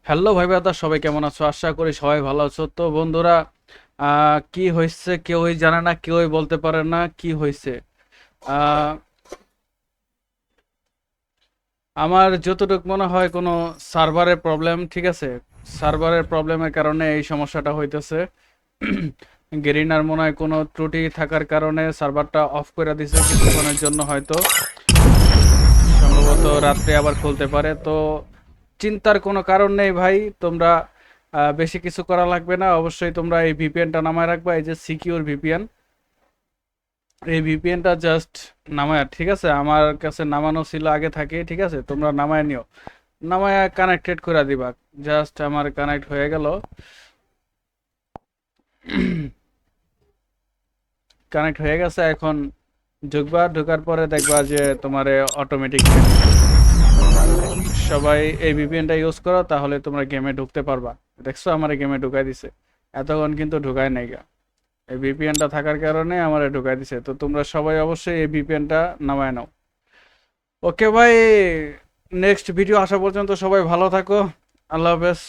Hello ভাই brother, সবাই কেমন আছো? আশা করি সবাই ভালো আছো। তো বন্ধুরা, কি হয়েছে কেউই জানে না, কেউই বলতে পারে না কি হয়েছে। আহ, আমার যতটুকু মনে হয় কোনো সার্ভারের প্রবলেম, ঠিক আছে। সার্ভারের প্রবলেমের কারণে এই সমস্যাটা হইতেছে। গেরিনার মনে হয় কোনো ত্রুটি থাকার কারণে সার্ভারটা অফ করে দিছে কিছুক্ষণের জন্য, হয়তো সম্ভবত রাত্রে আবার খুলতে পারে। তো চিন্তার কোনো কারণ নেই ভাই, তোমরা বেশি কিছু করা লাগবে না। অবশ্যই তোমরা এই ভিপিএনটা নামায় রাখবা, এই যে সিকিউর ভিপিএন, এই ভিপিএনটা জাস্ট নামায়, ঠিক আছে। আমার কাছে নামানো ছিল আগে থাকে, ঠিক আছে, তোমরা নামায় নিও। নামায় কানেক্টেড করে দিবা। জাস্ট আমার কানেক্ট হয়ে গেল। কানেক্ট হয়ে গেছে, এখন ঢুকবা। ঢোকার পরে দেখবা যে তোমার অটোমেটিক সবাই এই ভিপিএনটা ইউজ করো, তাহলে তোমরা গেমে ঢুকতে পারবা। দেখছো আমার গেমে ঢুকাই দিছে, এতক্ষণ কিন্তু ঢুকায় নাই গা। এই ভিপিএনটা থাকার কারণে আমার ঢুকাই দিছে। তো তোমরা সবাই অবশ্যই এই ভিপিএনটা নামায় নাও। ওকে ভাই, নেক্সট ভিডিও আসা পর্যন্ত সবাই ভালো থাকো। আল্লাহ হাফেজ।